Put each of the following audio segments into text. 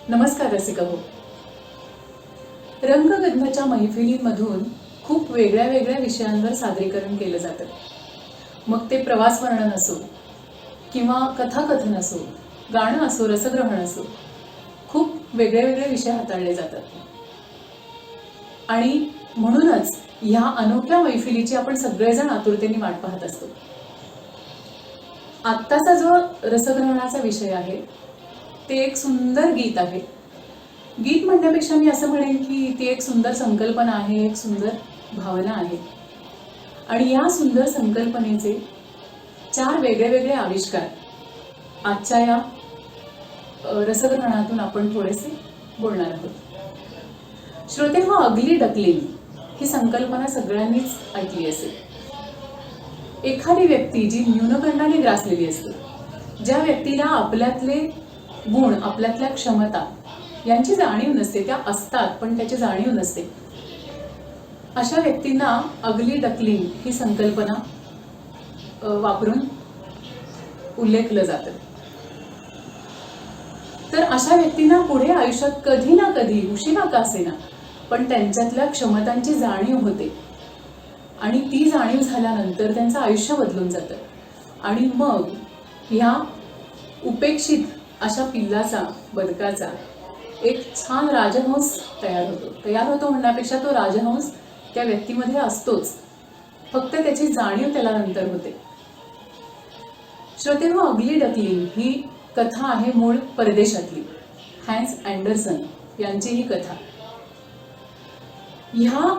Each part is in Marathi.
नमस्कार रसिका हो. रंगगंधच्या मैफिलींमधून खूप वेगळ्या वेगळ्या विषयांवर सादरीकरण केलं जातं. मग ते प्रवास वर्णन असो किंवा कथाकथन असो, गाणं असो, रसग्रहण असो, खूप वेगळे वेगळे विषय हाताळले जातात. आणि म्हणूनच ह्या अनोख्या मैफिलीची आपण सगळेजण आतुरतेने वाट पाहत असतो. आत्ताचा जो रसग्रहणाचा विषय आहे ते एक सुंदर गीत आहे. गीत म्हणण्यापेक्षा मी असं म्हणेन की ती एक सुंदर संकल्पना आहे, एक सुंदर भावना आहे. आणि या सुंदर संकल्पनेचे 4 वेगळे वेगळे आविष्कार आजच्या या रसग्रहणातून आपण थोडेसे बोलणार आहोत. श्रोते हो, अगली डकलिंग ही संकल्पना सगळ्यांनीच ऐकली असेल. एखादी व्यक्ती जी न्यूनगंडाने ग्रासलेली असते, ज्या व्यक्तीला आपल्यातले गुण, आपल्यातल्या क्षमता यांची जाणीव नसते, त्या असतात पण त्याची जाणीव नसते, अशा व्यक्तींना अगली डकलिंग ही संकल्पना वापरून उल्लेखलं जातं. तर अशा व्यक्तींना पुढे आयुष्यात कधी ना कधी, उशिरा का असेना, पण त्यांच्यातल्या क्षमतांची जाणीव होते. आणि ती जाणीव झाल्यानंतर त्यांचं आयुष्य बदलून जातं. आणि मग ह्या उपेक्षित अशा पिल्लाचा, बदकाचा एक छान राजहंस तयार होतो म्हणण्यापेक्षा तो राजहंस त्या व्यक्तीमध्ये असतोच, फक्त त्याची जाणीव त्याला नंतर होते. श्रोते हो, अगली डकलिंग ही कथा आहे मूळ परदेशातली, हॅन्स अँडरसन यांची ही कथा. ह्या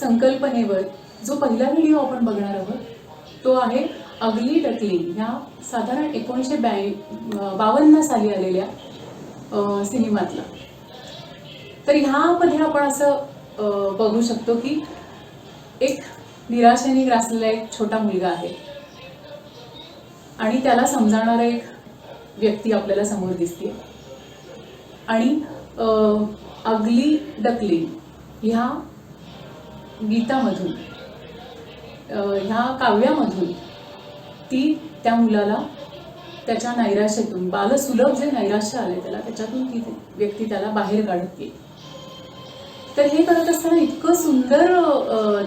संकल्पनेवर जो पहिला व्हिडिओ आपण बघणार आहोत तो आहे अगली डकलिंग ह्या साधारण 1952 साली आलेल्या सिनेमातला. तर ह्यामध्ये आपण असं बघू शकतो की एक निराशेने ग्रासलेला एक छोटा मुलगा आहे आणि त्याला समजावणारा एक व्यक्ती आपल्याला समोर दिसते. आणि अगली डकलिंग ह्या गीतामधून, ह्या काव्यामधून ती त्या मुलाला त्याच्या नैराश्यातून, बालसुलभ जे नैराश्य आले त्याला, त्याच्यातून ती व्यक्ती त्याला बाहेर काढते. तर हे करत असताना इतकं सुंदर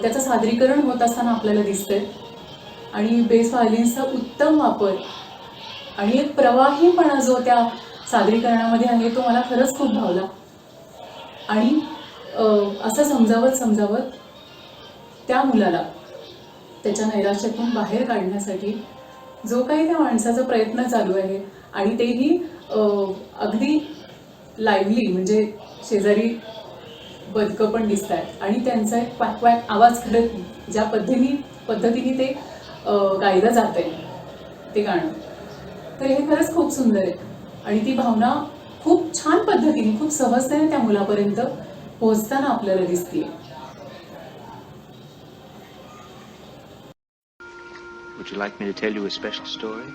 त्याचं सादरीकरण होत असताना आपल्याला दिसतंय. आणि बेस व्हायलिन्सचा उत्तम वापर आणि एक प्रवाहीपणा जो त्या सादरीकरणामध्ये आहे तो मला खरंच खूप भावला. आणि असं समजावत त्या मुलाला त्याच्या नैराश्यातून बाहेर काढण्यासाठी जो काही त्या माणसाचा प्रयत्न चालू आहे, आणि तेही अगदी लाईव्हली, म्हणजे शेजारी बदकं पण दिसत आहेत आणि त्यांचा एक क्वॅक क्वॅक आवाज करत ज्या पद्धतीने ते गायलं जात आहे ते गाणं, तर हे खरंच खूप सुंदर आहे. आणि ती भावना खूप छान पद्धतीने, खूप सहजतेने त्या मुलापर्यंत पोहोचताना आपल्याला दिसते. Would you like me to tell you a special story?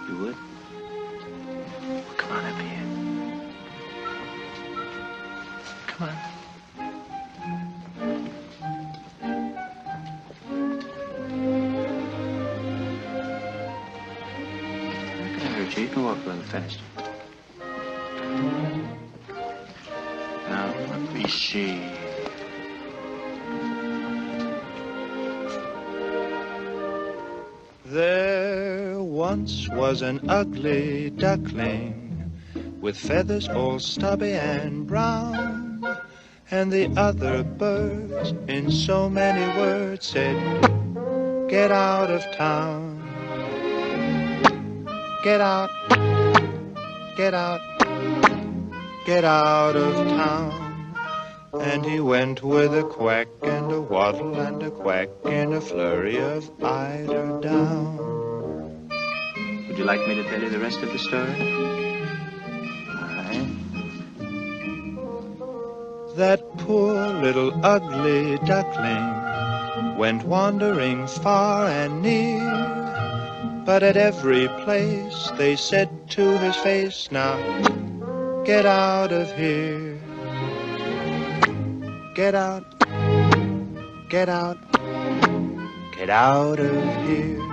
You would? Come on up here. Come on. Not gonna hurt you. You can walk a little faster. Now, let me see. There once was an ugly duckling with feathers all stubby and brown, and the other birds in so many words said, "Get out of town. Get out, get out, get out of town." And he went with a quack and a waddle and a quack in a flurry of eider down. Would you like me to tell you the rest of the story? All right. That poor little ugly duckling went wandering far and near, but at every place they said to his face, "Now get out of here. Get out, get out, get out of here."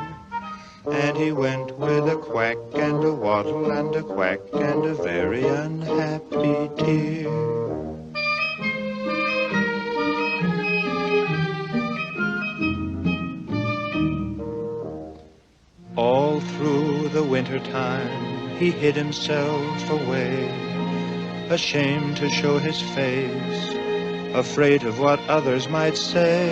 And he went with a quack and a waddle and a quack and a very unhappy deer. All through the winter time he hid himself away, ashamed to show his face, afraid of what others might say.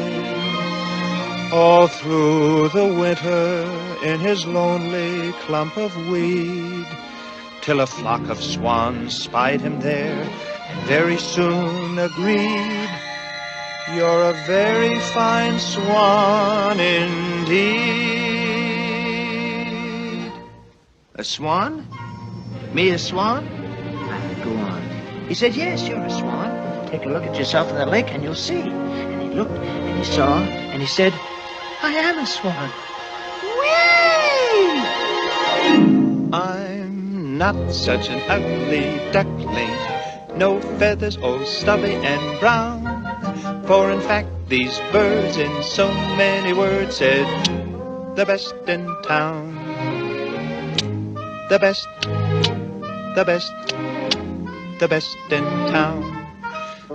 All through the winter in his lonely clump of weed, till a flock of swans spied him there and very soon agreed, "You're a very fine swan indeed." A swan? Me a swan? Go on. He said, yes, you're a swan. Take a look at yourself in the lake and you'll see. And he looked and he saw and he said, I am a swan. Whee! I'm not such an ugly duckling, no feathers all stubby and brown. For in fact these birds in so many words said, the best in town. The best, the best, the best in town.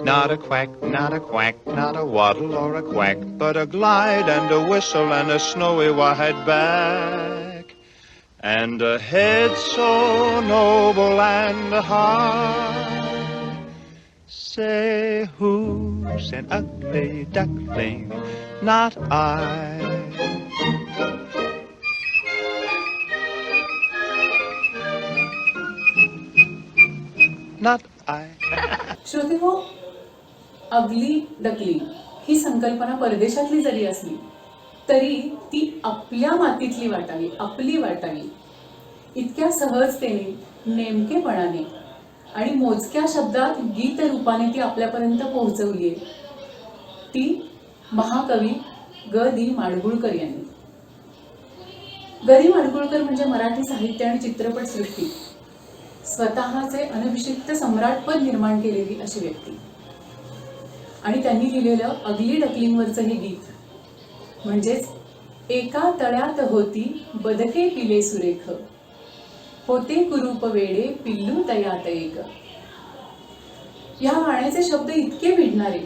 Not a quack, not a quack, not a waddle or a quack, but a glide and a whistle and a snowy wide back, and a head so noble and high. Say, who's an ugly duckling? Not I. Not I. श्रोतेहो, अगली डकलिंग ही संकल्पना परदेशातली जरी असली तरी ती आपल्या मातीतली वाटावी, आपली वाटावी. इतक्या सहजतेने, नेमकेपणाने आणि मोजक्या शब्दात गीत रूपाने ती आपल्यापर्यंत पोहोचवली आहे ती महाकवी ग दी माडगुळकर यांनी. ग दी माडगुळकर म्हणजे मराठी साहित्य आणि चित्रपट सृष्टी स्वतःचे अनभिषिक्त सम्राटपद निर्माण केलेली अशी व्यक्ती. आणि त्यांनी लिहिलेलं अगली डकलिंगवरचं हे गीत म्हणजेच एका तळ्यात होती बदके पिले सुरेख, होते कुरूप वेडे पिल्लू तयात एक. या गाण्याचे शब्द इतके भिडणारे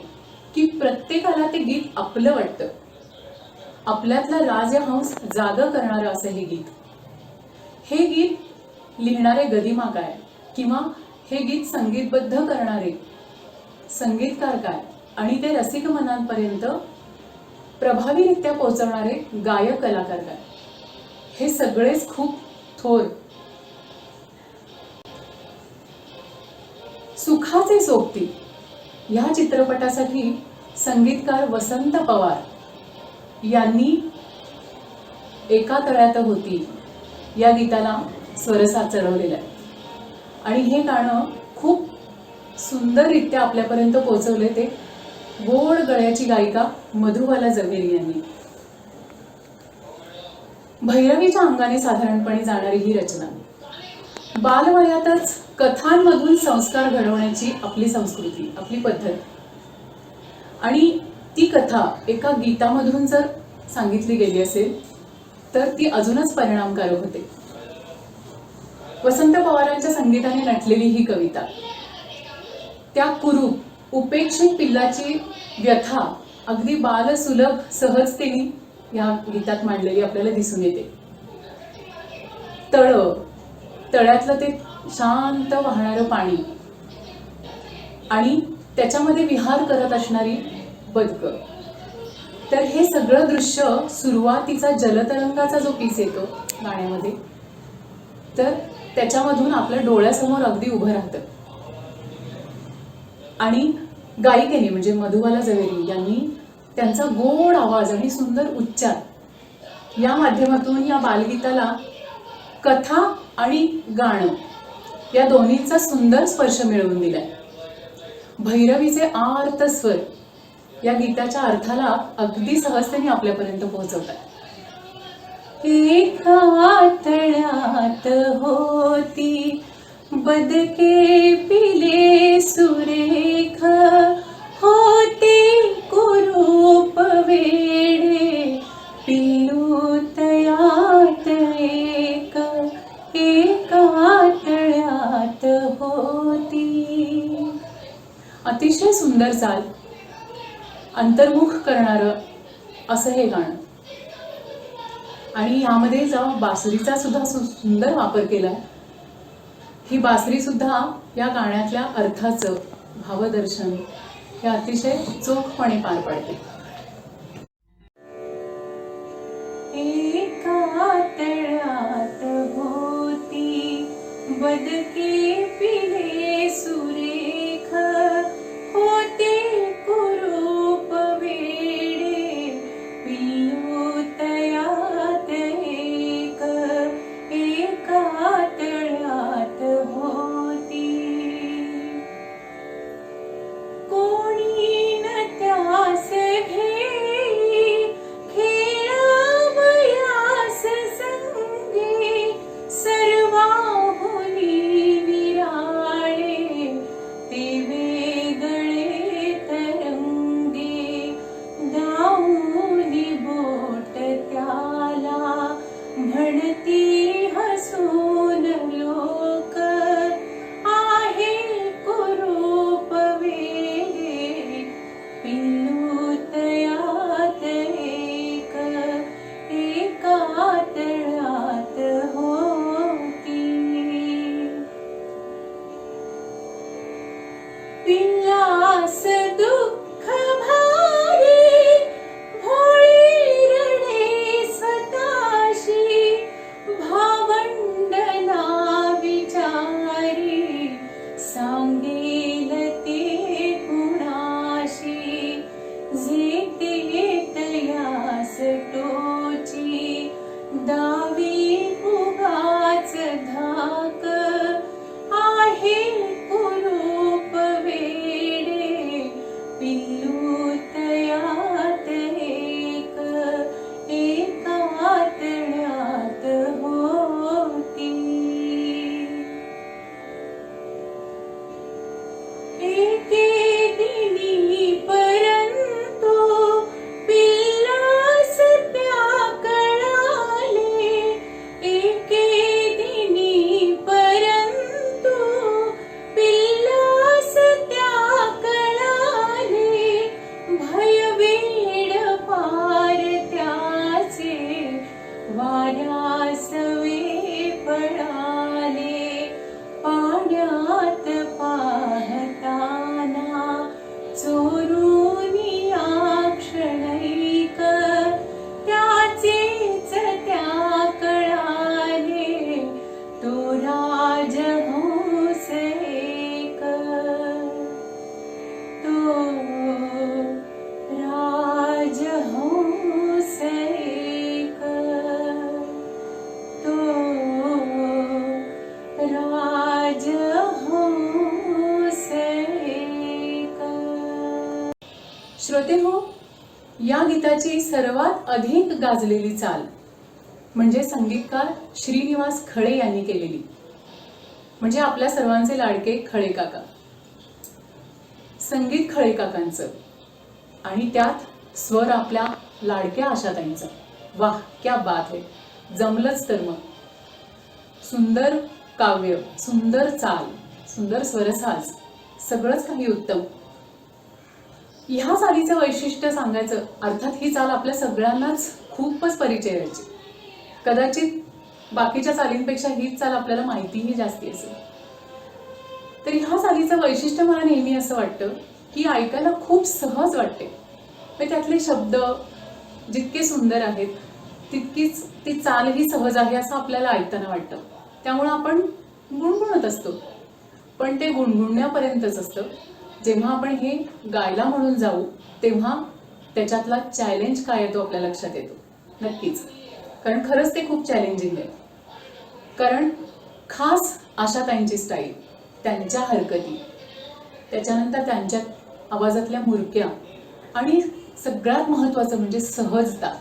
की प्रत्येकाला ते गीत आपलं वाटतं. आपल्यातला राजहंस जाग करणारं असं हे गीत. हे गीत लिहिणारे गदिमा काय किंवा हे गीत संगीतबद्ध करणारे संगीतकार काय आणि ते रसिक मनांपर्यंत प्रभावीरित्या पोहोचवणारे गायक कलाकार काय, हे सगळेच खूप थोर. सुखाचे सोबती या चित्रपटासाठी संगीतकार वसंत पवार यांनी एका तळ्यात होती या गीताला स्वरसाज चढवलेला आहे. आणि हे गाणं खूप सुंदररित्या आपल्यापर्यंत पोहोचवले ते गोड गळ्याची गायिका मधुबाला जवेरी यांनी. भैरवीच्या अंगाने साधारणपणे जाणारी ही रचना. बालवयातच कथांमधून संस्कार घडवण्याची आपली संस्कृती, आपली पद्धत, आणि ती कथा एका गीतामधून जर सांगितली गेली असेल तर ती अजूनच परिणामकारक होते. वसंत पवारांच्या संगीताने नटलेली ही कविता त्या कुरूप उपेक्षित पिल्लाची व्यथा अगदी बालसुलभ सहजतेने या गीतात मांडलेली आपल्याला दिसून येते. तळ्यातलं ते शांत वाहणारं पाणी आणि त्याच्यामध्ये विहार करत असणारी बदकं, तर हे सगळं दृश्य सुरुवातीचा जलतरंगाचा जो पीस येतो गाण्यामध्ये, तर त्याच्यामधून आपल्या डोळ्यासमोर अगदी उभं राहतं. आणि गायिकेने म्हणजे मधुबाला जवेरी यांनी त्यांचा गोड आवाज आणि सुंदर उच्चार या माध्यमातून या बालगीताला कथा आणि गाणं या दोन्हीचा सुंदर स्पर्श मिळवून दिलाय. भैरवीचे आर्त स्वर या गीताच्या अर्थाला अगदी सहजतेने आपल्यापर्यंत पोहोचवतात. एका तळ्यात होती बदके पिले सुरेख, होते कुरूप वेडे पिल्लू तयात अतिशय सुंदर चाल, अंतर्मुख करणारं असं हे गाणं. आणि यामध्ये जेव्हा बासरीचा सुद्धा सुंदर वापर केलाय, ही बासरी सुद्धा या गाण्यातल्या अर्थाचं भावदर्शन हे अतिशय चोखपणे पार पाडते. एका तळ्यात होती बदके पिले सुरेख, होते कुरूप वेडे पिल्लू तयात एक. एका तळ्यात होती कोणी न त्यास घेई, खेळावयास संगे सर्वाहुनी निराळे ते वेगळे तरंगे. गाऊनी बोट त्याला म्हणती हसून लोक, आहे कुरूप वेडे पिल्लू तयात एक. एका तळ्यात होती पिल्लास दुःख भारी, भोळी रडे स्वतःशी, भावंडला विचारी सांगेल ते कुणाशी. जेते तयास टोची दावी उगाच धाक, आहे कुरूप वेडे पिल्लू तयात एक. एका तळ्यात होती एके दिनी परंतु पिल्लास त्या कळाले. एके दिनी परंतु पिल्लास त्या कळाले. भयवेड पार त्याचे वाऱ्यास वे पडाले. पाण्यात पाहताना चोरूनिया क्षणैक, त्याचेच त्या कळाले तो राजहंस एक. तो राजहंस एक. तो राजहंस एक. श्रोतेहो, या गीताची सर्वात अधिक गाजलेली चाल म्हणजे संगीतकार श्रीनिवास खळे यांनी केलेली, म्हणजे आपल्या सर्वांचे लाडके खळे काका. संगीत खळे काकांचं आणि त्यात स्वर आपल्या लाडक्या आशाताईंचा. वाह, क्या बात आहे. जमलंच तर मग. सुंदर काव्य, सुंदर चाल, सुंदर स्वरसाज, सगळंच काही उत्तम. ह्या चालीचं वैशिष्ट्य सांगायचं, अर्थात ही चाल आपल्या सगळ्यांनाच खूपच परिचयाची. कदाचित बाकीच्या चालींपेक्षा ही चाल आपल्याला माहितीही जास्ती असेल. तर ह्या चालीचं वैशिष्ट्य मला नेहमी असं वाटतं की ऐकायला खूप सहज वाटते. त्यातले शब्द जितके सुंदर आहेत तितकीच ती चालही सहज आहे असं आपल्याला ऐकताना वाटतं. त्यामुळे आपण गुणगुणत असतो, पण ते गुणगुणण्यापर्यंतच असतं. जेव्हा आपण हे गायला म्हणून जाऊ तेव्हा त्याच्यातला चॅलेंज काय आहे तो आपल्या लक्षात येतो. नक्कीच, कारण खरंच ते खूप चॅलेंजिंग आहे. कारण खास आशाताईंची स्टाईल, त्यांच्या हरकती, त्याच्यानंतर त्यांच्या आवाजातल्या मुरक्या आणि सगळ्यात महत्त्वाचं म्हणजे सहजता.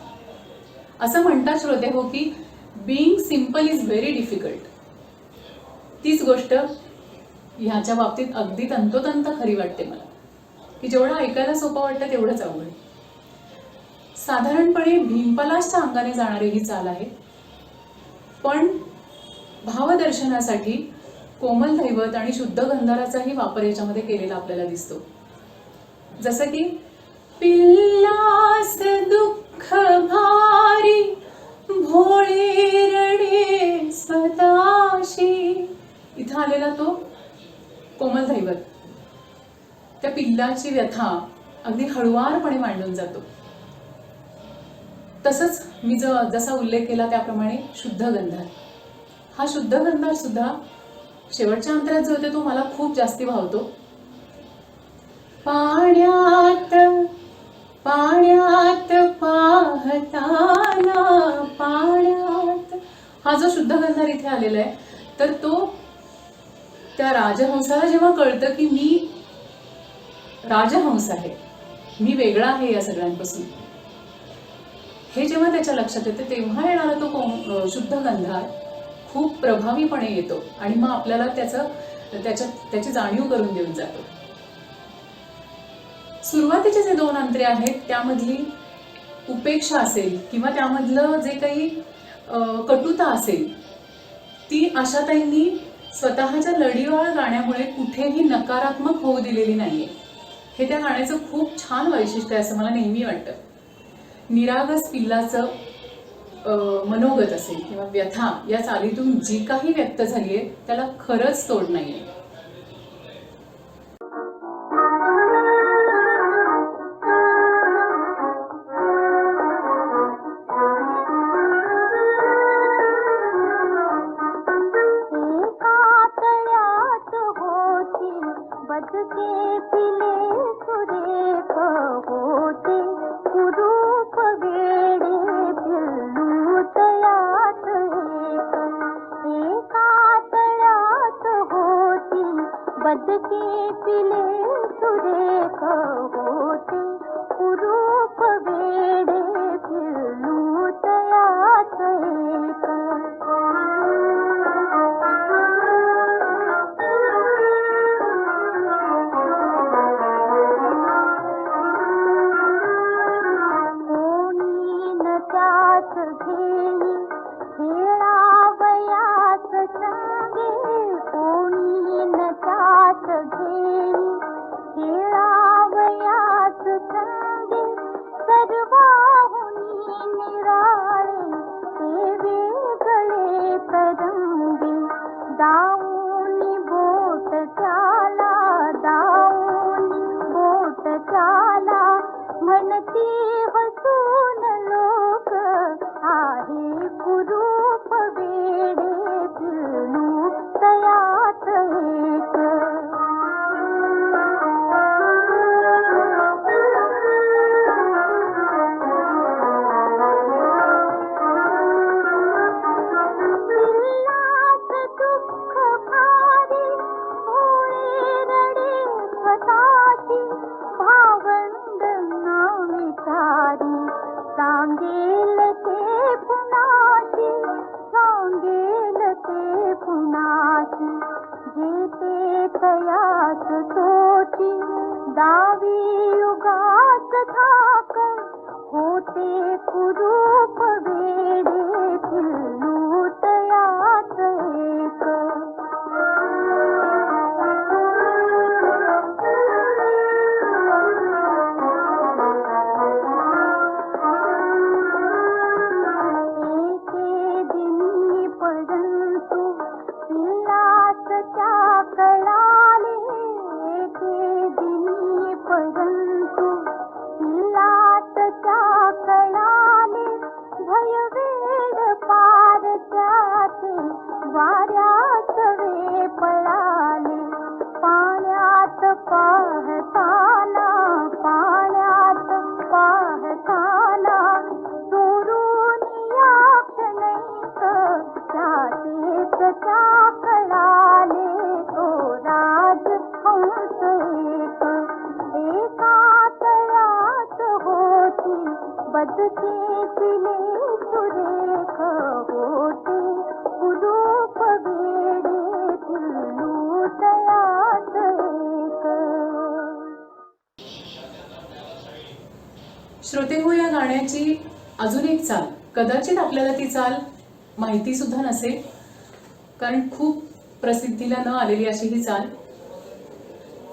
असं म्हणतात श्रोते हो की being simple is very difficult. तीच गोष्ट ह्याच्या बाबतीत अगदी तंतोतंत खरी वाटते मला, की जेवढं ऐकायला सोपं वाटतं तेवढंच अवघड. साधारणपणे भीमपलाशच्या अंगाने जाणारी ही चाल आहे, पण भावदर्शनासाठी कोमल दैवत आणि शुद्ध गंधाराचाही वापर याच्यामध्ये केलेला आपल्याला दिसतो. जसं की पिल्लास दुःख भारी भोळे रडे स्वतःशी, इथं आलेला तो कोमल धैवत, त्या पिल्लाची व्यथा अगदी हळुवारपणे मांडून जातो. तसंच मी जसा उल्लेख केला त्याप्रमाणे शुद्ध गंधार, हा शुद्ध गंधार सुद्धा शेवटच्या अंतरात जो होते तो मला खूप जास्ती भावतो. पाण्यात पाण्यात पाहताना पाण्यात, हा जो शुद्ध गंधार इथे आलेला आहे, तर तो त्या राजहंसाला जेव्हा कळतं की मी राजहंस आहे, मी वेगळा आहे या सगळ्यांपासून, हे जेव्हा त्याच्या लक्षात येते तेव्हा येणारा तो शुद्ध गंधार खूप प्रभावीपणे येतो आणि मग आपल्याला त्याची जाणीव करून देऊन जातो. सुरुवातीचे जे 2 अंतरे आहेत त्यामधली उपेक्षा असेल किंवा त्यामधलं जे काही कटुता असेल, ती आशाताईंनी स्वतःच्या लढीवाळ गाण्यामुळे कुठेही नकारात्मक होऊ दिलेली नाहीये. हे त्या गाण्याचं खूप छान वैशिष्ट्य आहे असं मला नेहमी वाटतं. निरागस पिल्लाचं मनोगत असेल किंवा व्यथा या चालीतून जी काही व्यक्त झाली आहे त्याला खरंच तोड नाहीये. श्रोतेहो, या गाण्याची अजून एक चाल, कदाचित आपल्याला ती चाल माहिती सुद्धा नसेल, कारण खूप प्रसिद्धीला न आलेली अशी ही चाल.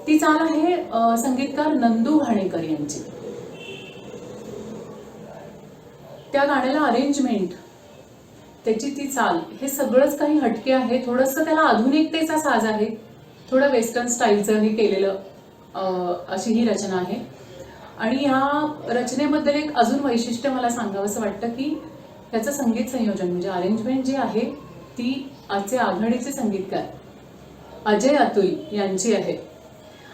ती चाल आहे संगीतकार नंदू घाणेकर यांची. त्या गाण्याला अरेंजमेंट, त्याची ती चाल, हे सगळंच काही हटके आहे. थोडंसं त्याला आधुनिकतेचा साज आहे, थोडं वेस्टर्न स्टाईलचं हे केलेलं अशी ही रचना आहे. आणि ह्या रचनेबद्दल एक अजून वैशिष्ट्य मला सांगावंसं वाटतं की त्याचं संगीत संयोजन म्हणजे अरेंजमेंट जी आहे ती आजचे आघाडीचे संगीतकार अजय अतुल यांची आहे.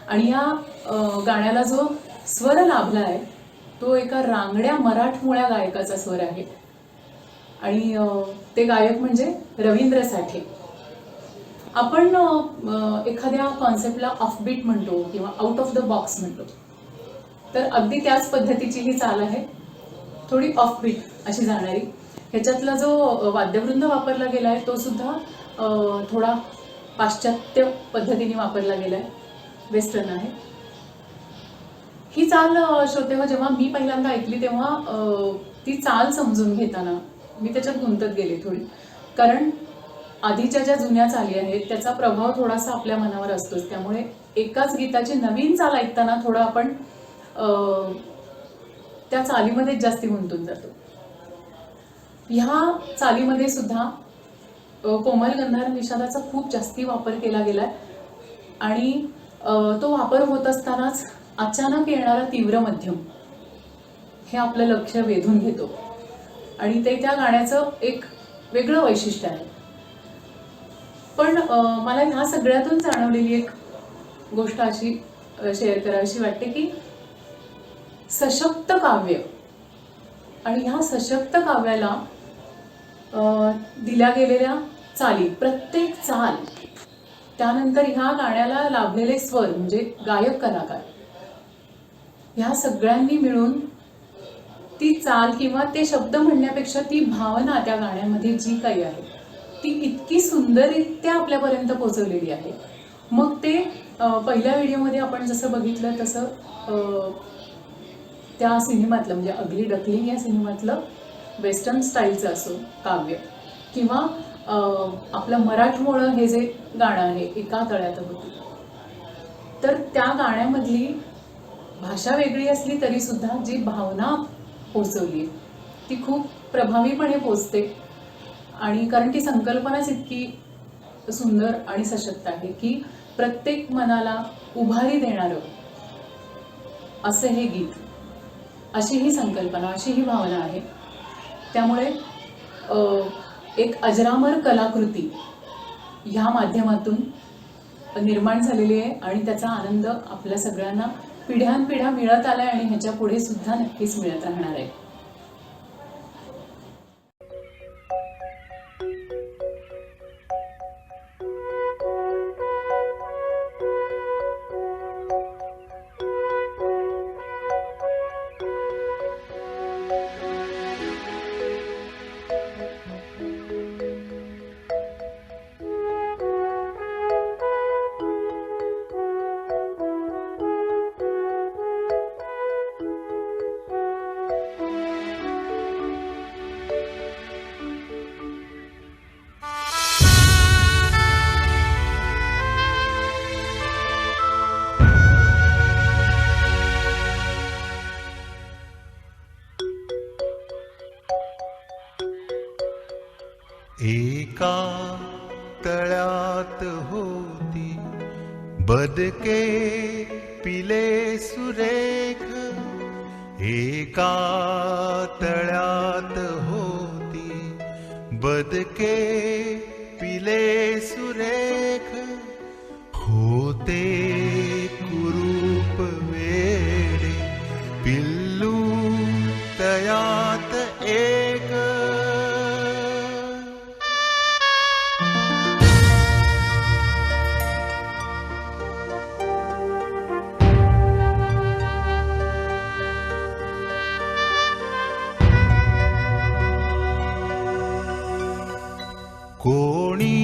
आणि या गाण्याला जो स्वर लाभला आहे तो एका रांगड्या मराठमोळ्या गायकाचा स्वर आहे. आणि ते गायक म्हणजे रवींद्र साठे. आपण एखाद्या कॉन्सेप्टला ऑफबीट म्हणतो किंवा आउट ऑफ द बॉक्स म्हणतो, तर अगदी त्याच पद्धतीची ही चाल आहे, थोडी ऑफबीट अशी जाणारी. ह्याच्यातला जो वाद्यवृंद वापरला गेला आहे तो सुद्धा थोडा पाश्चात्य पद्धतीने वापरला गेला आहे, वेस्टर्न आहे. ही चाल श्रोतेहो जेव्हा मी पहिल्यांदा ऐकली तेव्हा ती चाल समजून घेताना मी त्याच्यात गुंतत गेले थोडी, कारण आधीच्या ज्या जुन्या चाली आहेत त्याचा प्रभाव थोडासा आपल्या मनावर असतोच. त्यामुळे एकाच गीताची नवीन चाल ऐकताना थोडं आपण त्या चालीमध्येच जास्ती गुंतून जातो. ह्या चालीमध्ये सुद्धा कोमल गंधार निषादाचा खूप जास्ती वापर केला गेलाय. आणि तो वापर होत असतानाच अचानक येणारा तीव्र मध्यम हे आपलं लक्ष वेधून घेतो आणि ते त्या गाण्याचं एक वेगळं वैशिष्ट्य आहे. पण मला ह्या सगळ्यातून जाणवलेली एक गोष्ट अशी शेअर करावीशी वाटते की सशक्त काव्य आणि ह्या सशक्त काव्याला दिल्या गेलेल्या चाली, प्रत्येक चाल, त्यानंतर ह्या गाण्याला लाभलेले स्वर म्हणजे गायक कलाकार, ह्या सगळ्यांनी मिळून ती चाल किंवा ते शब्द म्हणण्यापेक्षा ती भावना त्या गाण्यामध्ये जी काही आहे ती इतकी सुंदररित्या आपल्यापर्यंत पोहोचवलेली आहे. मग ते पहिल्या व्हिडिओमध्ये आपण जसं बघितलं तसं त्या सिनेमातलं म्हणजे अगली डकली या सिनेमातलं वेस्टर्न स्टाईलचं असो काव्य, किंवा आपलं मराठमोळं हे जे गाणं आहे एका तळ्यात होती, तर त्या गाण्यामधली भाषा वेगळी असली तरी सुद्धा जी भावना पोचवली ती खूप प्रभावीपणे पोचते. आणि कारण ती संकल्पनाच इतकी सुंदर आणि सशक्त आहे की प्रत्येक मनाला उभारी देणारं असं हे गीत, अशी ही संकल्पना, अशी ही भावना आहे. त्यामुळे एक अजरामर कलाकृती ह्या माध्यमातून निर्माण झालेली आहे आणि त्याचा आनंद आपल्या सगळ्यांना पिढ्यानपिढ्या मिळत आलाय आणि ह्याच्या पुढे सुद्धा नक्कीच मिळत राहणार आहे. एका तळ्यात होती बदके पिले सुरेख, एका तळ्यात होती बदके पिले सुरेख, होते कुरूप वेडे पिल्लू तयात एक. कोणी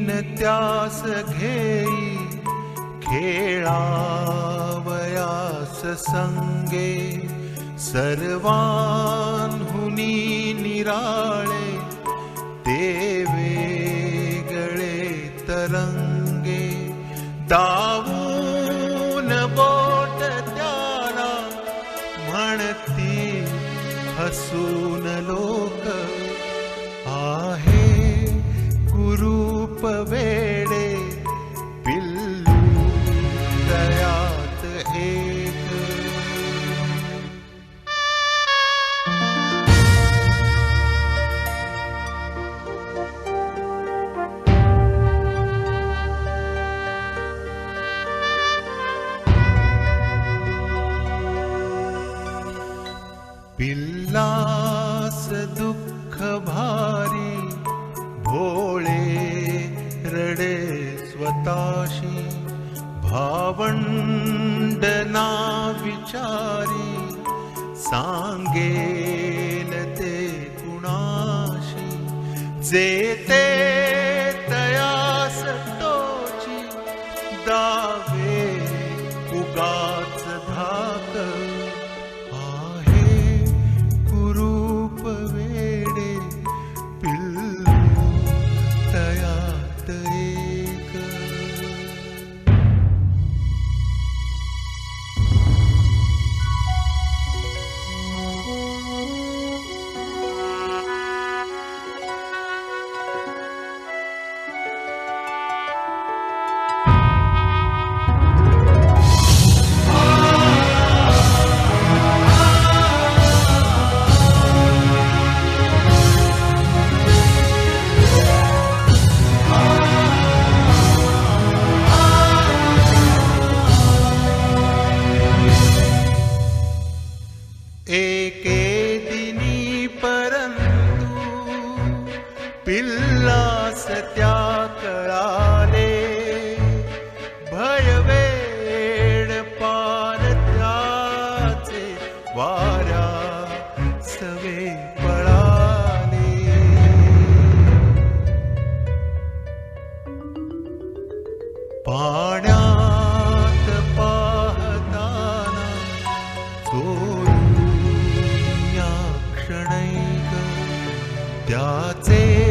न त्यास घेई खेळावयास संगे, सर्वांहुनी निराळे ते वेगळे तरंगे, दावू सून लोक आहे कुरूप वेडे पिल्लू तयात एक पिल्लास दुःख भारी भोळे रडे स्वताशी भावंडना विचारी सांगेल ते कुणाशी जेते तयास टोची दावे उगाच धाक आहे कुरूप वेडे पिल्लू तयात एक एके दिनी परंतु पिल्लास त्या कळाले भयवेड पान त्याचे वाऱ्या सवे पळाले पाण्यात पाहताना चोरू या क्षणैक त्याचे